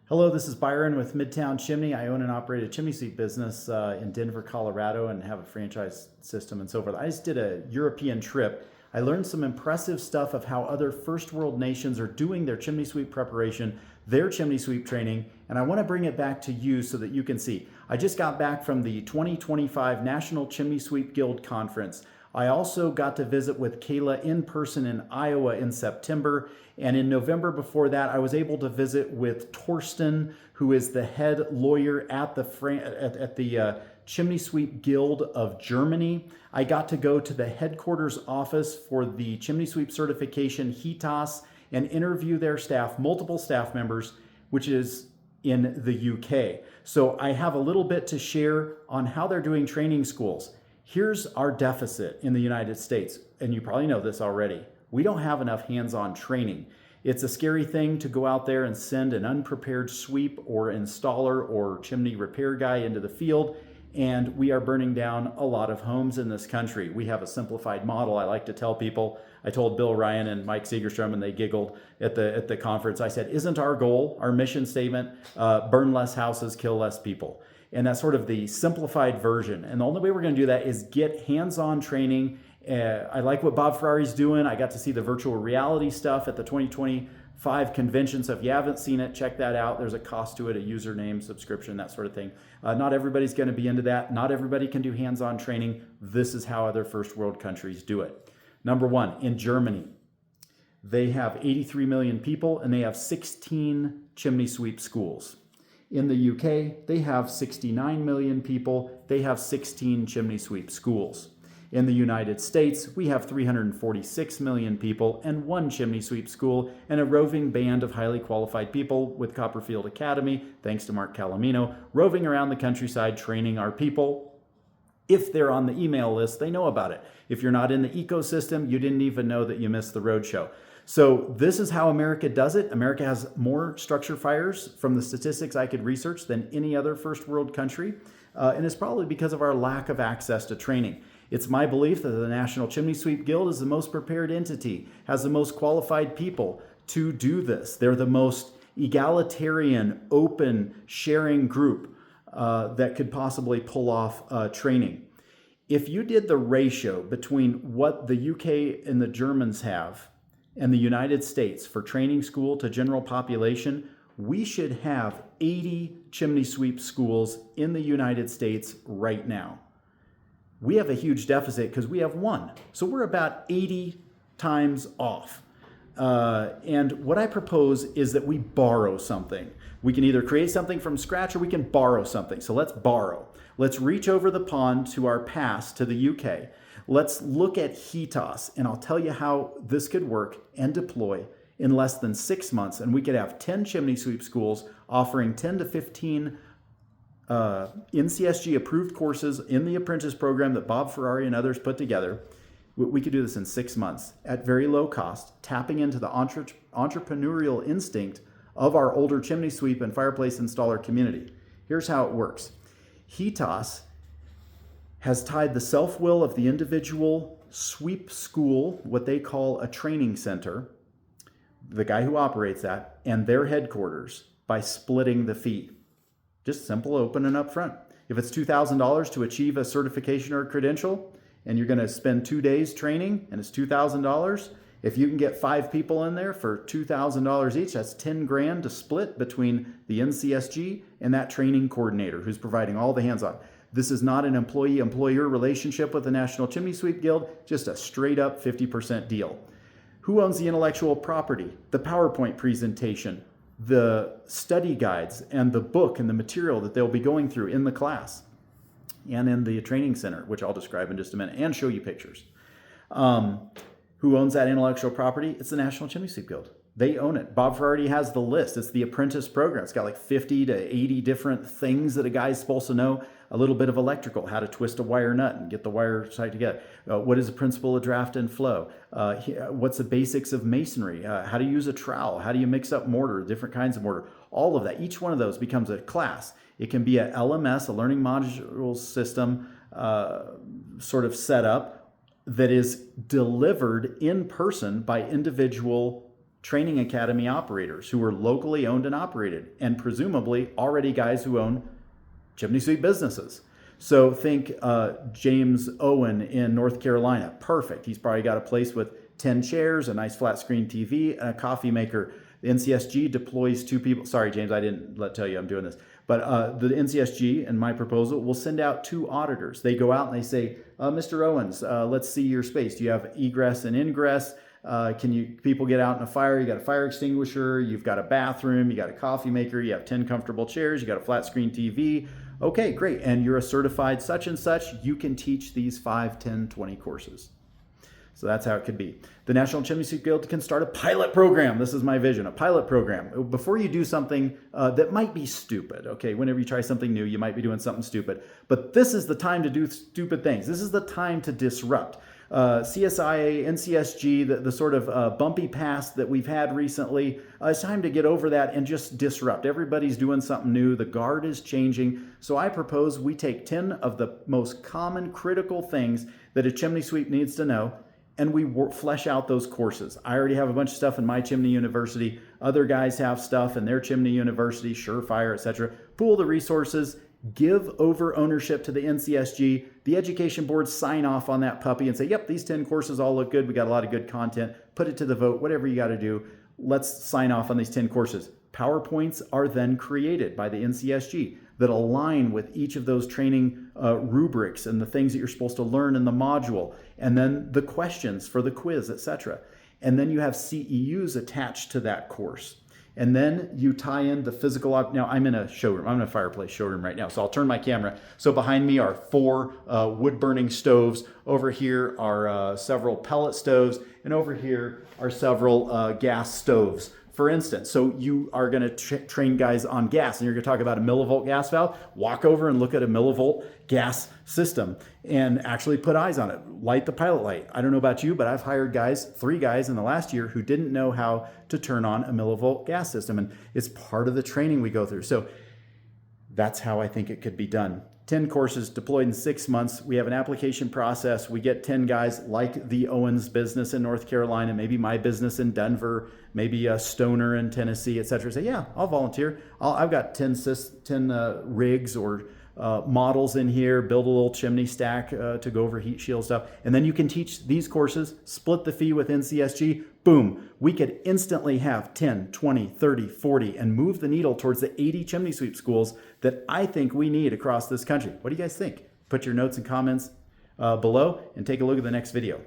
Hello, this is Byron with Midtown Chimney. I own and operate a chimney sweep business in Denver, Colorado, and have a franchise system and so forth. I just did a European trip. I learned some impressive stuff of how other first world nations are doing their chimney sweep preparation, their chimney sweep training, and I want to bring it back to you so that you can see. I just got back from the 2025 National Chimney Sweep Guild Conference. I also got to visit with Kayla in person in Iowa in September. And in November before that, I was able to visit with Torsten, who is the head lawyer at the Chimney Sweep Guild of Germany. I got to go to the headquarters office for the Chimney Sweep certification, HETAS, and interview their staff, multiple staff members, which is in the UK. So I have a little bit to share on how they're doing training schools. Here's our deficit in the United States, and you probably know this already. We don't have enough hands-on training. It's a scary thing to go out there and send an unprepared sweep or installer or chimney repair guy into the field, and we are burning down a lot of homes in this country. We have a simplified model. I like to tell people, I told Bill Ryan and Mike Segerstrom, and they giggled at the conference. I said, isn't our goal, our mission statement, burn less houses, kill less people? And that's sort of the simplified version. And the only way we're going to do that is get hands-on training. I like what Bob Ferrari's doing. I got to see the virtual reality stuff at the 2025 convention. So if you haven't seen it, check that out. There's a cost to it, a username, subscription, that sort of thing. Not everybody's going to be into that. Not everybody can do hands-on training. This is how other first world countries do it. Number one, in Germany, they have 83 million people and they have 16 chimney sweep schools. In the UK, they have 69 million people. They have 16 chimney sweep schools. In the United States, we have 346 million people and one chimney sweep school and a roving band of highly qualified people with Copperfield Academy, thanks to Mark Calamino, roving around the countryside training our people. If they're on the email list, they know about it. If you're not in the ecosystem, you didn't even know that you missed the roadshow. So this is how America does it. America has more structure fires from the statistics I could research than any other first world country. And it's probably because of our lack of access to training. It's my belief that the National Chimney Sweep Guild is the most prepared entity, has the most qualified people to do this. They're the most egalitarian, open, sharing group that could possibly pull off training. If you did the ratio between what the UK and the Germans have and the United States for training school to general population, we should have 80 chimney sweep schools in the United States right now. We have a huge deficit because we have one. So we're about 80 times off. And what I propose is that we borrow something. We can either create something from scratch or we can borrow something. So let's borrow. Let's reach over the pond to our past, to the UK. Let's look at HETAS, and I'll tell you how this could work and deploy in less than 6 months. And we could have 10 chimney sweep schools offering 10 to 15 NCSG approved courses in the apprentice program that Bob Ferrari and others put together. We could do this in 6 months at very low cost, tapping into the entrepreneurial instinct of our older chimney sweep and fireplace installer community. Here's how it works. HETAS has tied the self-will of the individual sweep school, what they call a training center, the guy who operates that, and their headquarters by splitting the fee. Just simple, open, and upfront. If it's $2,000 to achieve a certification or a credential, and you're going to spend 2 days training, and it's $2,000, if you can get 5 people in there for $2,000 each, that's 10 grand to split between the NCSG and that training coordinator who's providing all the hands-on. This is not an employee-employer relationship with the National Chimney Sweep Guild, just a straight-up 50% deal. Who owns the intellectual property, the PowerPoint presentation, the study guides, and the book and the material that they'll be going through in the class and in the training center, which I'll describe in just a minute and show you pictures. Who owns that intellectual property? It's the National Chimney Sweep Guild. They own it. Bob Ferrari has the list. It's the apprentice program. It's got like 50 to 80 different things that a guy's supposed to know. A little bit of electrical, how to twist a wire nut and get the wire tied together. What is the principle of draft and flow? What's the basics of masonry? How to use a trowel? How do you mix up mortar, different kinds of mortar? All of that. Each one of those becomes a class. It can be a LMS, a learning module system sort of setup that is delivered in person by individual training academy operators who are locally owned and operated, and presumably already guys who own chimney sweep businesses. So think James Owen in North Carolina. Perfect. He's probably got a place with 10 chairs, a nice flat screen TV, and a coffee maker. The NCSG deploys 2 people. Sorry, James, I didn't tell you I'm doing this. But the NCSG, in my proposal, will send out 2 auditors. They go out and they say, Mr. Owens, let's see your space. Do you have egress and ingress? People get out in a fire? You got a fire extinguisher, you've got a bathroom, you got a coffee maker, you have 10 comfortable chairs, you got a flat screen TV. Okay, great. And you're a certified such and such. You can teach these 5, 10, 20 courses. So that's how it could be. The National Chimney Sweep Guild can start a pilot program. This is my vision, a pilot program. Before you do something that might be stupid, okay, whenever you try something new, you might be doing something stupid. But this is the time to do stupid things. This is the time to disrupt. CSIA, NCSG, the sort of bumpy past that we've had recently, it's time to get over that and just disrupt. Everybody's doing something new. The guard is changing. So I propose we take 10 of the most common critical things that a chimney sweep needs to know, and we flesh out those courses. I already have a bunch of stuff in my Chimney University. Other guys have stuff in their Chimney University, Surefire, etc. Pool the resources, give over ownership to the NCSG. The education board sign off on that puppy and say, yep, these 10 courses all look good. We got a lot of good content. Put it to the vote, whatever you got to do. Let's sign off on these 10 courses. PowerPoints are then created by the NCSG that align with each of those training rubrics and the things that you're supposed to learn in the module, and then the questions for the quiz, etc. And then you have CEUs attached to that course. And then you tie in the physical. Now I'm in a showroom. I'm in a fireplace showroom right now. So I'll turn my camera. So behind me are 4 wood-burning stoves. Over here are several pellet stoves. And over here are several gas stoves. For instance, so you are going to train guys on gas, and you're going to talk about a millivolt gas valve. Walk over and look at a millivolt gas system and actually put eyes on it. Light the pilot light. I don't know about you, but I've hired 3 guys in the last year who didn't know how to turn on a millivolt gas system, and it's part of the training we go through. So that's how I think it could be done. 10 courses deployed in 6 months. We have an application process. We get 10 guys like the Owens business in North Carolina, maybe my business in Denver, maybe a Stoner in Tennessee, etc. Say, yeah, I'll volunteer. I've got 10 rigs or models in here, build a little chimney stack to go over heat shield stuff. And then you can teach these courses, split the fee with NCSG. Boom, we could instantly have 10, 20, 30, 40, and move the needle towards the 80 chimney sweep schools that I think we need across this country. What do you guys think? Put your notes and comments below and take a look at the next video.